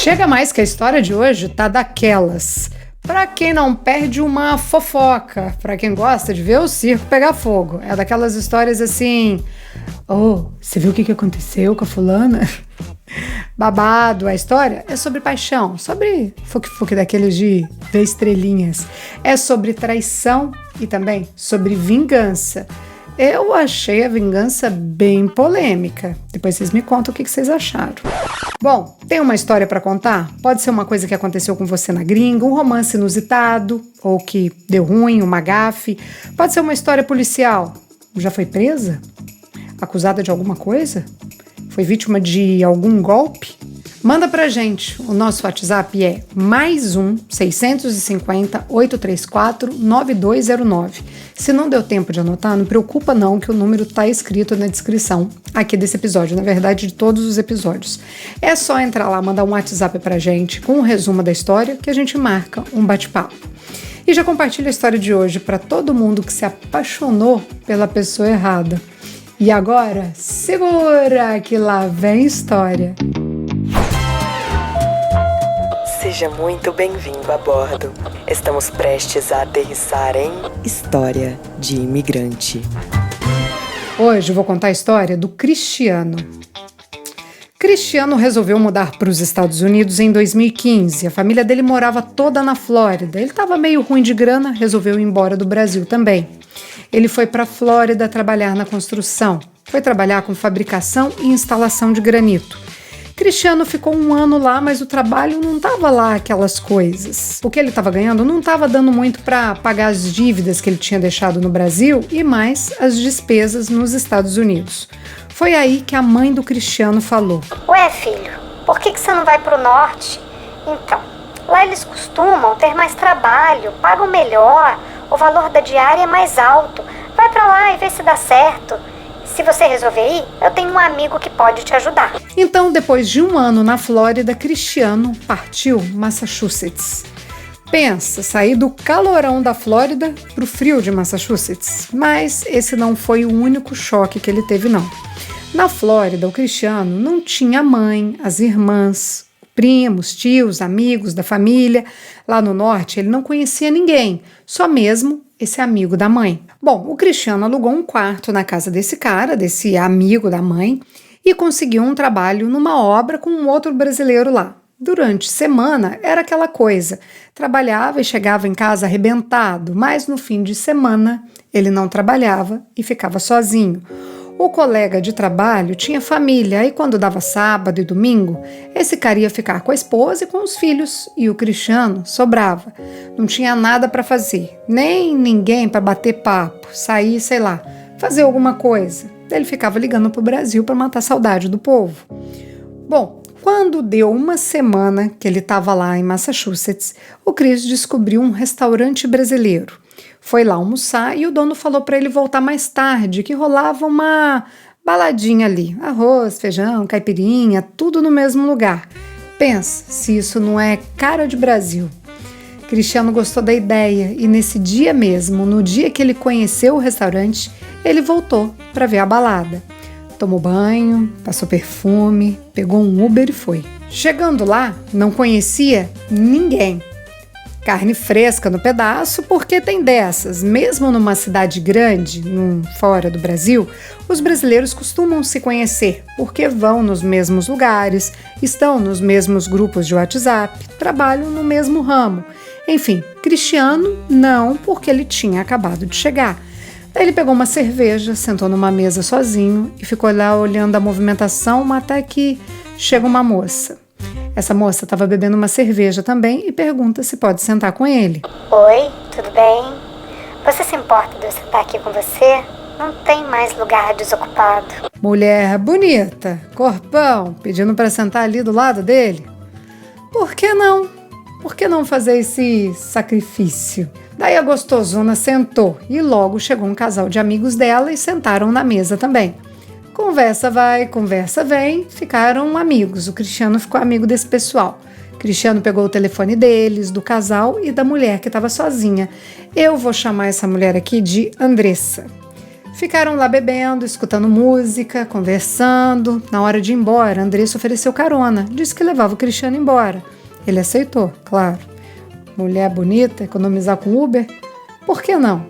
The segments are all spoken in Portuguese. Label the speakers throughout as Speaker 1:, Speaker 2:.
Speaker 1: Chega mais que a história de hoje tá daquelas. Pra quem não perde uma fofoca, pra quem gosta de ver o circo pegar fogo. É daquelas histórias assim... Oh, você viu o que aconteceu com a fulana? Babado. A história é sobre paixão, sobre fuque-fuque daqueles de ver estrelinhas. É sobre traição e também sobre vingança. Eu achei a vingança bem polêmica. Depois vocês me contam o que vocês acharam. Bom, tem uma história para contar? Pode ser uma coisa que aconteceu com você na gringa, um romance inusitado, ou que deu ruim, uma gafe. Pode ser uma história policial. Já foi presa? Acusada de alguma coisa? Foi vítima de algum golpe? Manda pra gente. O nosso WhatsApp é +1 650 834 9209. Se não deu tempo de anotar, não preocupa não, que o número tá escrito na descrição aqui desse episódio, na verdade de todos os episódios. É só entrar lá, mandar um WhatsApp pra gente com um resumo da história que a gente marca um bate-papo. E já compartilha a história de hoje para todo mundo que se apaixonou pela pessoa errada. E agora, segura que lá vem história.
Speaker 2: Seja muito bem-vindo a bordo. Estamos prestes a aterrissar em História de Imigrante.
Speaker 1: Hoje eu vou contar a história do Cristiano. Cristiano resolveu mudar para os Estados Unidos em 2015. A família dele morava toda na Flórida. Ele estava meio ruim de grana, resolveu ir embora do Brasil também. Ele foi para a Flórida trabalhar na construção. Foi trabalhar com fabricação e instalação de granito. Cristiano ficou 1 ano lá, mas o trabalho não estava lá aquelas coisas. O que ele estava ganhando não estava dando muito para pagar as dívidas que ele tinha deixado no Brasil e mais as despesas nos Estados Unidos. Foi aí que a mãe do Cristiano falou:
Speaker 3: Ué, filho, por que você não vai para o norte? Então, lá eles costumam ter mais trabalho, pagam melhor, o valor da diária é mais alto. Vai para lá e vê se dá certo. Se você resolver ir, eu tenho um amigo que pode te ajudar.
Speaker 1: Então, depois de 1 ano na Flórida, Cristiano partiu Massachusetts. Pensa, sair do calorão da Flórida para o frio de Massachusetts. Mas esse não foi o único choque que ele teve, não. Na Flórida, o Cristiano não tinha mãe, as irmãs, primos, tios, amigos da família. Lá no norte, ele não conhecia ninguém, só mesmo esse amigo da mãe. Bom, o Cristiano alugou um quarto na casa desse cara, desse amigo da mãe, e conseguiu um trabalho numa obra com um outro brasileiro lá. Durante semana era aquela coisa, trabalhava e chegava em casa arrebentado, mas no fim de semana ele não trabalhava e ficava sozinho. O colega de trabalho tinha família e quando dava sábado e domingo, esse cara ia ficar com a esposa e com os filhos e o Cristiano sobrava. Não tinha nada para fazer, nem ninguém para bater papo, sair, sei lá, fazer alguma coisa. Ele ficava ligando pro Brasil para matar a saudade do povo. Bom, quando deu 1 semana que ele estava lá em Massachusetts, o Chris descobriu um restaurante brasileiro. Foi lá almoçar e o dono falou para ele voltar mais tarde, que rolava uma baladinha ali. Arroz, feijão, caipirinha, tudo no mesmo lugar. Pensa se isso não é cara de Brasil. Cristiano gostou da ideia e nesse dia mesmo, no dia que ele conheceu o restaurante, ele voltou para ver a balada. Tomou banho, passou perfume, pegou um Uber e foi. Chegando lá, não conhecia ninguém. Carne fresca no pedaço, porque tem dessas. Mesmo numa cidade grande, fora do Brasil, os brasileiros costumam se conhecer, porque vão nos mesmos lugares, estão nos mesmos grupos de WhatsApp, trabalham no mesmo ramo. Enfim, Cristiano não, porque ele tinha acabado de chegar. Daí ele pegou uma cerveja, sentou numa mesa sozinho e ficou lá olhando a movimentação até que chega uma moça. Essa moça estava bebendo uma cerveja também e pergunta se pode sentar com ele.
Speaker 3: Oi, tudo bem? Você se importa de eu sentar aqui com você? Não tem mais lugar desocupado.
Speaker 1: Mulher bonita, corpão, pedindo para sentar ali do lado dele? Por que não? Por que não fazer esse sacrifício? Daí a gostosona sentou e logo chegou um casal de amigos dela e sentaram na mesa também. Conversa vai, conversa vem, ficaram amigos. O Cristiano ficou amigo desse pessoal. Cristiano pegou o telefone deles, do casal e da mulher que estava sozinha. Eu vou chamar essa mulher aqui de Andressa. Ficaram lá bebendo, escutando música, conversando. Na hora de ir embora, Andressa ofereceu carona, disse que levava o Cristiano embora. Ele aceitou, claro. Mulher bonita, economizar com Uber? Por que não?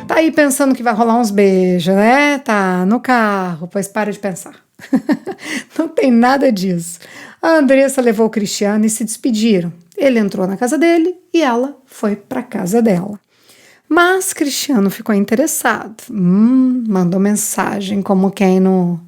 Speaker 1: Tá aí pensando que vai rolar uns beijos, né? Tá no carro, pois para de pensar. Não tem nada disso. A Andressa levou o Cristiano e se despediram. Ele entrou na casa dele e ela foi para casa dela. Mas Cristiano ficou interessado. Mandou mensagem como quem não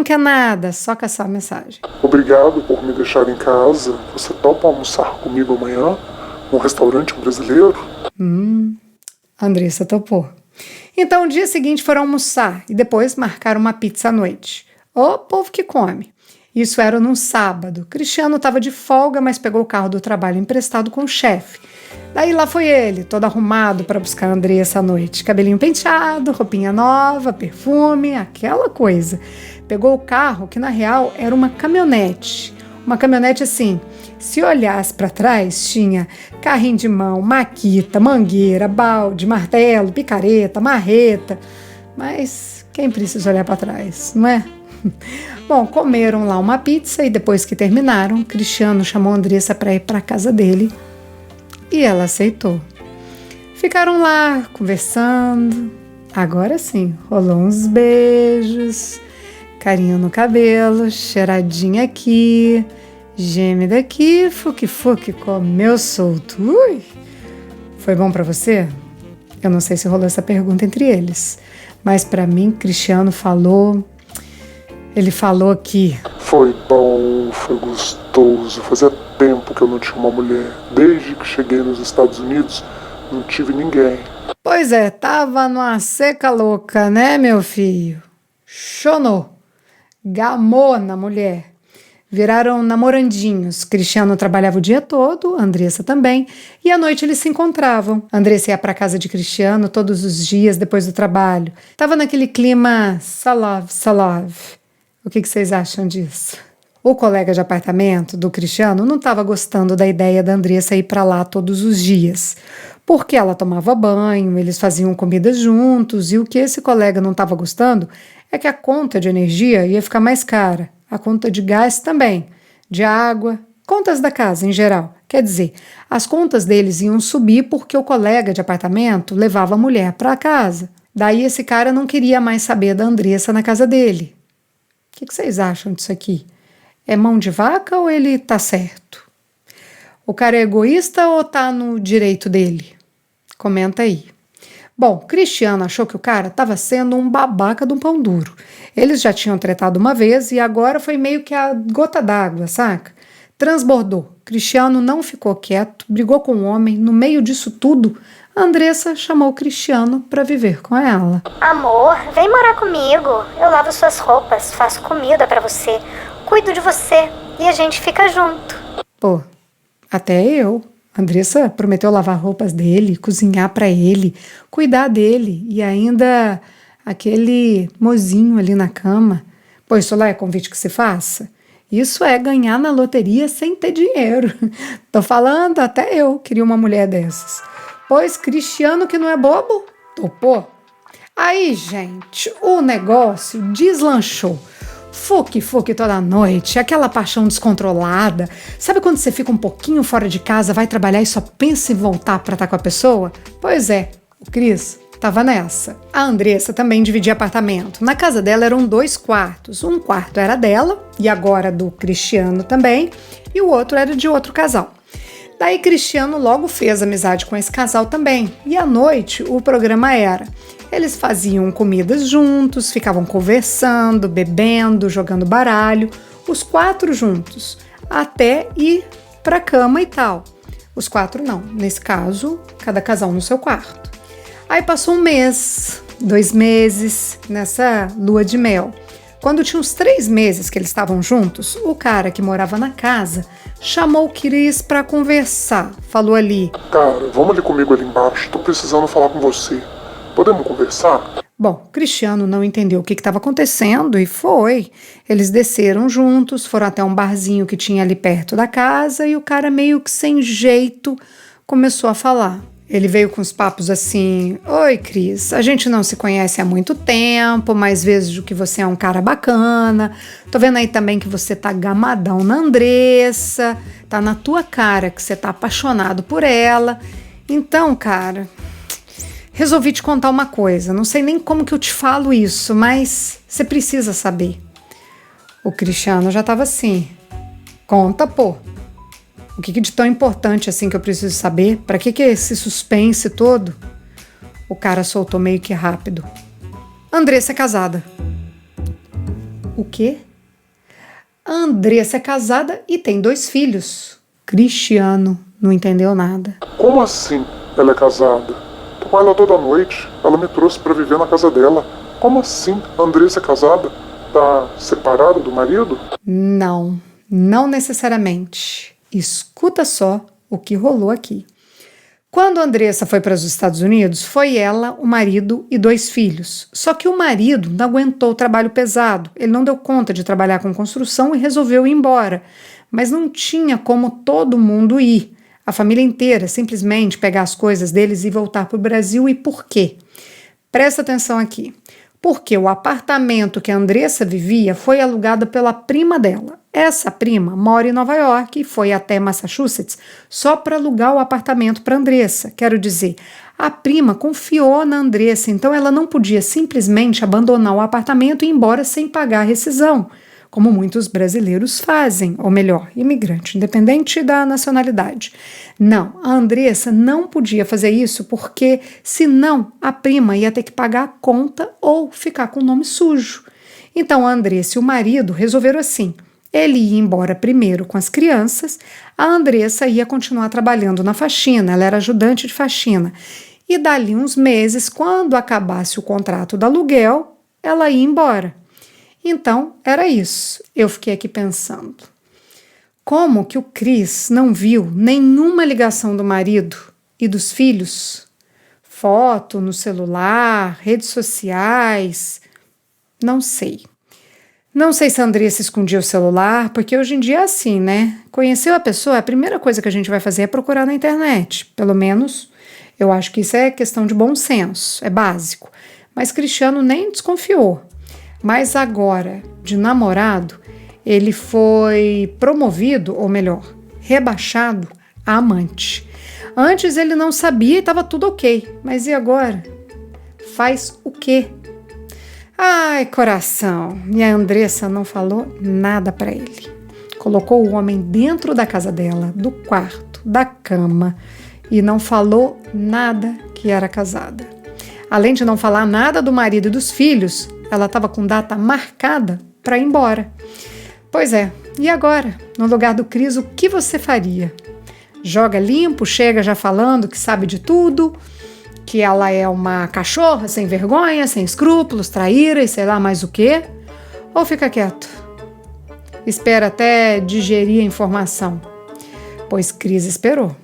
Speaker 1: quer nada, só caçar a mensagem.
Speaker 4: Obrigado por me deixar em casa. Você topa almoçar comigo amanhã num restaurante brasileiro?
Speaker 1: Andressa topou. Então, no dia seguinte foram almoçar e depois marcaram uma pizza à noite. Ô povo que come. Isso era num sábado. Cristiano estava de folga, mas pegou o carro do trabalho emprestado com o chefe. Daí lá foi ele, todo arrumado para buscar a Andressa à noite. Cabelinho penteado, roupinha nova, perfume, aquela coisa. Pegou o carro, que na real era uma caminhonete. Uma caminhonete assim, se olhasse para trás, tinha carrinho de mão, maquita, mangueira, balde, martelo, picareta, marreta. Mas quem precisa olhar para trás, não é? Bom, comeram lá uma pizza e depois que terminaram, Cristiano chamou a Andressa para ir para a casa dele e ela aceitou. Ficaram lá conversando. Agora sim, rolou uns beijos, carinho no cabelo, cheiradinha aqui, geme daqui, fuque-fuque, comeu solto. Ui! Foi bom para você? Eu não sei se rolou essa pergunta entre eles, mas para mim, Cristiano falou... Ele falou que...
Speaker 4: Foi bom, foi gostoso. Fazia tempo que eu não tinha uma mulher. Desde que cheguei nos Estados Unidos, não tive ninguém.
Speaker 1: Pois é, tava numa seca louca, né, meu filho? Chonou. Gamou na mulher. Viraram namorandinhos. Cristiano trabalhava o dia todo, Andressa também, e à noite eles se encontravam. Andressa ia para casa de Cristiano todos os dias depois do trabalho. Tava naquele clima salove. O que vocês acham disso? O colega de apartamento do Cristiano não estava gostando da ideia da Andressa ir para lá todos os dias, porque ela tomava banho, eles faziam comida juntos, e o que esse colega não estava gostando é que a conta de energia ia ficar mais cara, a conta de gás também, de água, contas da casa em geral. Quer dizer, as contas deles iam subir porque o colega de apartamento levava a mulher para casa. Daí esse cara não queria mais saber da Andressa na casa dele. O que vocês acham disso aqui? É mão de vaca ou ele tá certo? O cara é egoísta ou tá no direito dele? Comenta aí. Bom, Cristiano achou que o cara estava sendo um babaca de um pão duro. Eles já tinham tretado uma vez e agora foi meio que a gota d'água, saca? Transbordou. Cristiano não ficou quieto, brigou com o homem. No meio disso tudo, a Andressa chamou o Cristiano para viver com ela.
Speaker 3: Amor, vem morar comigo. Eu lavo suas roupas, faço comida para você, cuido de você e a gente fica junto.
Speaker 1: Pô, até eu. A Andressa prometeu lavar roupas dele, cozinhar para ele, cuidar dele e ainda aquele mozinho ali na cama. Pô, isso lá é convite que se faça? Isso é ganhar na loteria sem ter dinheiro. Tô falando, até eu queria uma mulher dessas. Pois Cristiano, que não é bobo, topou. Aí, gente, o negócio deslanchou. Fuque toda noite, aquela paixão descontrolada. Sabe quando você fica um pouquinho fora de casa, vai trabalhar e só pensa em voltar pra estar com a pessoa? Pois é, o Cris tava nessa. A Andressa também dividia apartamento. Na casa dela eram 2 quartos. Um quarto era dela, e agora do Cristiano também, e o outro era de outro casal. Daí Cristiano logo fez amizade com esse casal também. E à noite o programa era... Eles faziam comidas juntos, ficavam conversando, bebendo, jogando baralho. Os 4 juntos. Até ir pra cama e tal. Os 4 não. Nesse caso, cada casal no seu quarto. Aí passou 1 mês, 2 meses, nessa lua de mel. Quando tinha uns 3 meses que eles estavam juntos, o cara que morava na casa chamou o Cris pra conversar. Falou ali:
Speaker 4: Cara, vamos ali comigo ali embaixo, tô precisando falar com você. Podemos conversar?
Speaker 1: Bom, Cristiano não entendeu o que estava acontecendo e foi. Eles desceram juntos, foram até um barzinho que tinha ali perto da casa e o cara meio que sem jeito começou a falar. Ele veio com os papos assim: oi, Cris, a gente não se conhece há muito tempo, mas vejo que você é um cara bacana. Tô vendo aí também que você tá gamadão na Andressa, tá na tua cara que você tá apaixonado por ela. Então, cara, resolvi te contar uma coisa. Não sei nem como que eu te falo isso, mas você precisa saber. O Cristiano já tava assim: conta, pô. O que de tão importante assim que eu preciso saber? Pra que esse suspense todo? O cara soltou meio que rápido: Andressa é casada. O quê? A Andressa é casada e tem 2 filhos. Cristiano não entendeu nada.
Speaker 4: Como assim ela é casada? Tô com ela toda noite. Ela me trouxe pra viver na casa dela. Como assim a Andressa é casada? Tá separada do marido?
Speaker 1: Não, não necessariamente. Escuta só o que rolou aqui. Quando a Andressa foi para os Estados Unidos, foi ela, o marido e 2 filhos. Só que o marido não aguentou o trabalho pesado. Ele não deu conta de trabalhar com construção e resolveu ir embora. Mas não tinha como todo mundo ir. A família inteira simplesmente pegar as coisas deles e voltar para o Brasil. E por quê? Presta atenção aqui. Porque o apartamento que a Andressa vivia foi alugado pela prima dela. Essa prima mora em Nova York e foi até Massachusetts só para alugar o apartamento para Andressa. Quero dizer, a prima confiou na Andressa, então ela não podia simplesmente abandonar o apartamento e ir embora sem pagar a rescisão, como muitos brasileiros fazem, ou melhor, imigrante, independente da nacionalidade. Não, a Andressa não podia fazer isso porque, senão, a prima ia ter que pagar a conta ou ficar com o nome sujo. Então, a Andressa e o marido resolveram assim: ele ia embora primeiro com as crianças, a Andressa ia continuar trabalhando na faxina, ela era ajudante de faxina. E dali uns meses, quando acabasse o contrato do aluguel, ela ia embora. Então, era isso. Eu fiquei aqui pensando: como que o Cris não viu nenhuma ligação do marido e dos filhos? Foto no celular, redes sociais, não sei. Não sei se a Andressa escondia o celular, porque hoje em dia é assim, né? Conheceu a pessoa, a primeira coisa que a gente vai fazer é procurar na internet. Pelo menos, eu acho que isso é questão de bom senso, é básico. Mas Cristiano nem desconfiou. Mas agora, de namorado, ele foi promovido, ou melhor, rebaixado a amante. Antes ele não sabia e estava tudo ok. Mas e agora? Faz o quê? Ai, coração. E a Andressa não falou nada para ele. Colocou o homem dentro da casa dela, do quarto, da cama, e não falou nada que era casada. Além de não falar nada do marido e dos filhos, ela estava com data marcada para ir embora. Pois é, e agora? No lugar do Cris, o que você faria? Joga limpo, chega já falando que sabe de tudo, que ela é uma cachorra sem vergonha, sem escrúpulos, traíra e sei lá mais o quê? Ou fica quieto? Espera até digerir a informação. Pois Cris esperou.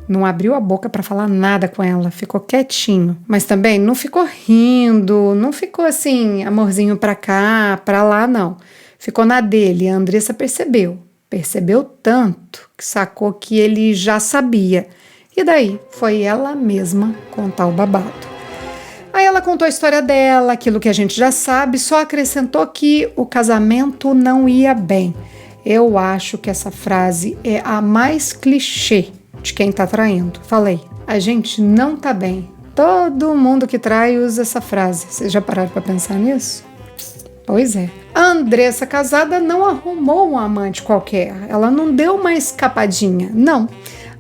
Speaker 1: Não abriu a boca para falar nada com ela, ficou quietinho. Mas também não ficou rindo, não ficou assim, amorzinho pra cá, pra lá, não. Ficou na dele. A Andressa percebeu tanto que sacou que ele já sabia. E daí foi ela mesma contar o babado. Aí ela contou a história dela, aquilo que a gente já sabe, só acrescentou que o casamento não ia bem. Eu acho que essa frase é a mais clichê de quem tá traindo. Falei, a gente não tá bem. Todo mundo que trai usa essa frase. Vocês já pararam pra pensar nisso? Pois é. A Andressa casada não arrumou um amante qualquer. Ela não deu uma escapadinha. Não.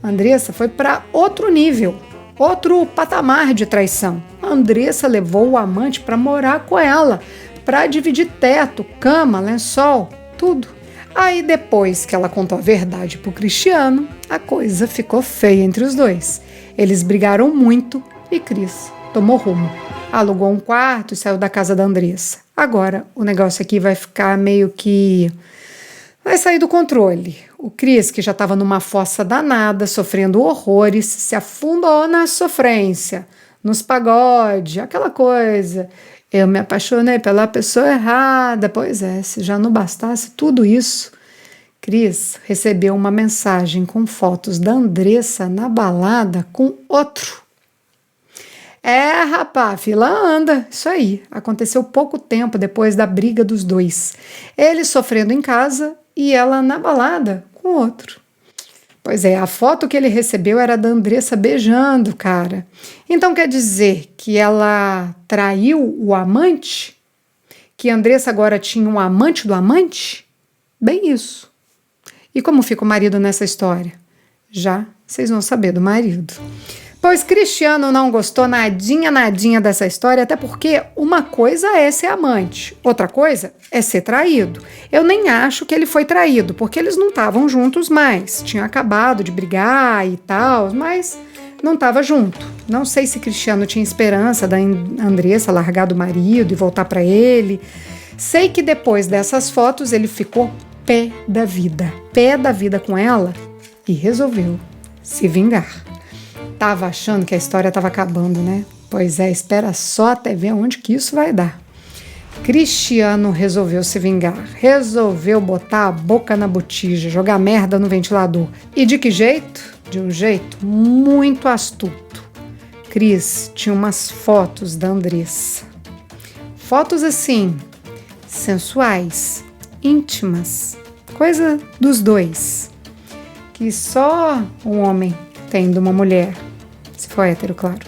Speaker 1: A Andressa foi para outro nível, outro patamar de traição. A Andressa levou o amante para morar com ela, para dividir teto, cama, lençol, tudo. Aí depois que ela contou a verdade pro Cristiano, a coisa ficou feia entre os dois. Eles brigaram muito e Cris tomou rumo. Alugou um quarto e saiu da casa da Andressa. Agora o negócio aqui vai ficar meio que... vai sair do controle. O Cris, que já estava numa fossa danada, sofrendo horrores, se afundou na sofrência, nos pagode, aquela coisa. Eu me apaixonei pela pessoa errada. Pois é, se já não bastasse tudo isso, Cris recebeu uma mensagem com fotos da Andressa na balada com outro. Rapaz, a fila anda. Isso aí. Aconteceu pouco tempo depois da briga dos dois. Ele sofrendo em casa e ela na balada com outro. Pois é, a foto que ele recebeu era da Andressa beijando o cara. Então quer dizer que ela traiu o amante? Que a Andressa agora tinha um amante do amante? Bem isso. E como fica o marido nessa história? Já vocês vão saber do marido. Pois Cristiano não gostou nadinha dessa história, até porque uma coisa é ser amante, outra coisa é ser traído. Eu nem acho que ele foi traído, porque eles não estavam juntos mais. Tinham acabado de brigar e tal, mas não estava junto. Não sei se Cristiano tinha esperança da Andressa largar do marido e voltar para ele. Sei que depois dessas fotos ele ficou pé da vida com ela e resolveu se vingar. Tava achando que a história estava acabando, né? Pois é, espera só até ver onde que isso vai dar. Cristiano resolveu se vingar, resolveu botar a boca na botija, jogar merda no ventilador. E de que jeito? De um jeito muito astuto. Cris tinha umas fotos da Andressa. Fotos assim, sensuais, íntimas, coisa dos dois, que só um homem tem de uma mulher, se for hétero, claro.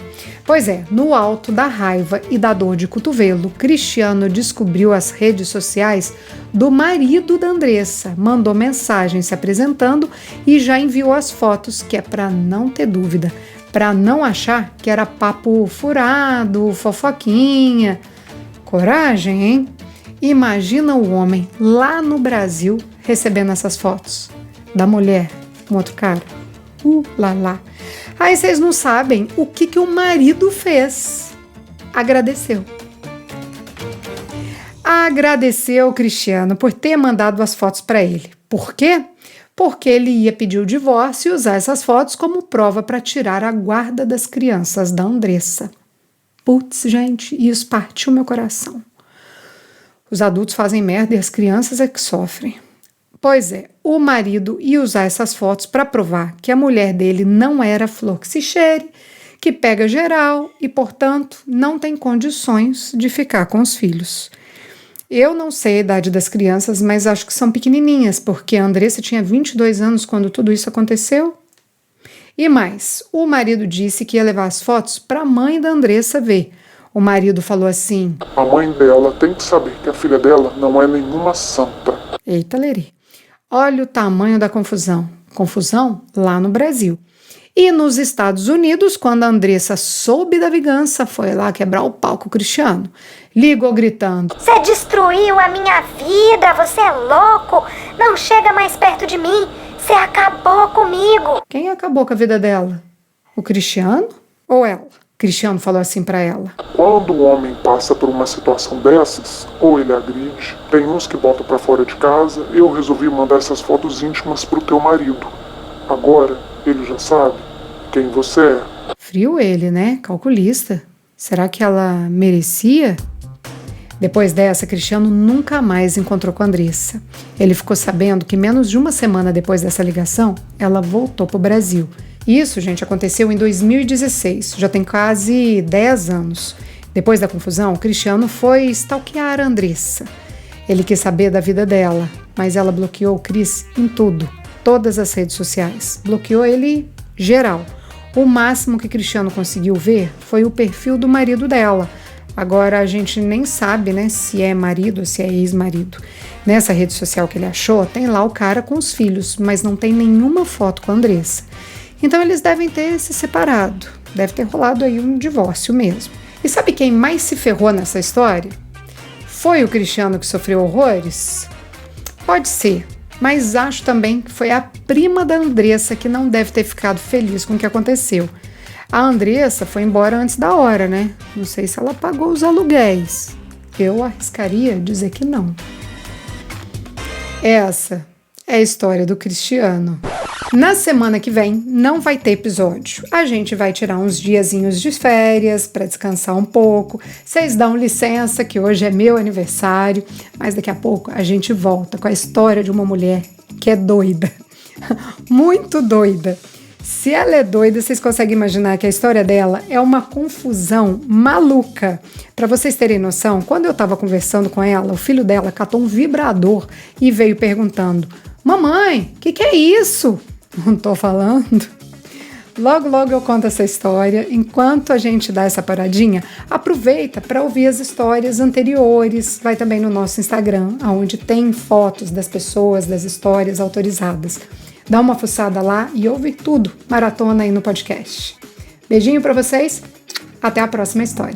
Speaker 1: Pois é, no alto da raiva e da dor de cotovelo, Cristiano descobriu as redes sociais do marido da Andressa, mandou mensagem se apresentando e já enviou as fotos, que é para não ter dúvida, para não achar que era papo furado, fofoquinha. Coragem, hein? Imagina o homem lá no Brasil recebendo essas fotos da mulher com outro cara. Lá. Aí vocês não sabem o que o marido fez. Agradeceu. Agradeceu o Cristiano por ter mandado as fotos para ele. Por quê? Porque ele ia pedir o divórcio e usar essas fotos como prova para tirar a guarda das crianças da Andressa. Putz, gente, isso partiu meu coração. Os adultos fazem merda e as crianças é que sofrem. Pois é, o marido ia usar essas fotos para provar que a mulher dele não era flor que se cheire, que pega geral e, portanto, não tem condições de ficar com os filhos. Eu não sei a idade das crianças, mas acho que são pequenininhas, porque a Andressa tinha 22 anos quando tudo isso aconteceu. E mais, o marido disse que ia levar as fotos para a mãe da Andressa ver. O marido falou assim:
Speaker 4: a mãe dela tem que saber que a filha dela não é nenhuma santa.
Speaker 1: Eita, lerê. Olha o tamanho da confusão. Confusão lá no Brasil. E nos Estados Unidos, quando a Andressa soube da vingança, foi lá quebrar o pau com o Cristiano. Ligou gritando:
Speaker 3: Você destruiu a minha vida, você é louco, não chega mais perto de mim, você acabou comigo.
Speaker 1: Quem acabou com a vida dela? O Cristiano ou ela? Cristiano falou assim pra ela:
Speaker 4: quando o homem passa por uma situação dessas, ou ele agride, tem uns que botam pra fora de casa, eu resolvi mandar essas fotos íntimas pro teu marido. Agora, ele já sabe quem você é.
Speaker 1: Frio ele, né? Calculista. Será que ela merecia? Depois dessa, Cristiano nunca mais encontrou com a Andressa. Ele ficou sabendo que menos de uma semana depois dessa ligação, ela voltou pro Brasil. Isso, gente, aconteceu em 2016, já tem quase 10 anos. Depois da confusão, o Cristiano foi stalkear a Andressa. Ele quis saber da vida dela, mas ela bloqueou o Cris em tudo, todas as redes sociais. Bloqueou ele geral. O máximo que Cristiano conseguiu ver foi o perfil do marido dela. Agora a gente nem sabe, né, se é marido ou se é ex-marido. Nessa rede social que ele achou, tem lá o cara com os filhos, mas não tem nenhuma foto com a Andressa. Então eles devem ter se separado, deve ter rolado aí um divórcio mesmo. E sabe quem mais se ferrou nessa história? Foi o Cristiano que sofreu horrores? Pode ser, mas acho também que foi a prima da Andressa que não deve ter ficado feliz com o que aconteceu. A Andressa foi embora antes da hora, né? Não sei se ela pagou os aluguéis. Eu arriscaria dizer que não. Essa é a história do Cristiano. Na semana que vem não vai ter episódio. A gente vai tirar uns diazinhos de férias para descansar um pouco. Vocês dão licença que hoje é meu aniversário, mas daqui a pouco a gente volta com a história de uma mulher que é doida. Muito doida. Se ela é doida, vocês conseguem imaginar que a história dela é uma confusão maluca. Para vocês terem noção, quando eu estava conversando com ela, o filho dela catou um vibrador e veio perguntando: mamãe, o que é isso? Não tô falando. Logo, logo eu conto essa história. Enquanto a gente dá essa paradinha, aproveita para ouvir as histórias anteriores. Vai também no nosso Instagram, onde tem fotos das pessoas, das histórias autorizadas. Dá uma fuçada lá e ouve tudo. Maratona aí no podcast. Beijinho para vocês. Até a próxima história.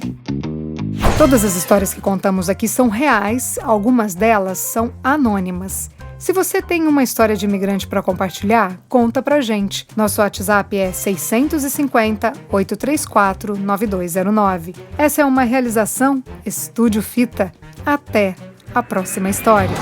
Speaker 1: Todas as histórias que contamos aqui são reais. Algumas delas são anônimas. Se você tem uma história de imigrante para compartilhar, conta pra gente. Nosso WhatsApp é 650-834-9209. Essa é uma realização Estúdio Fita. Até a próxima história.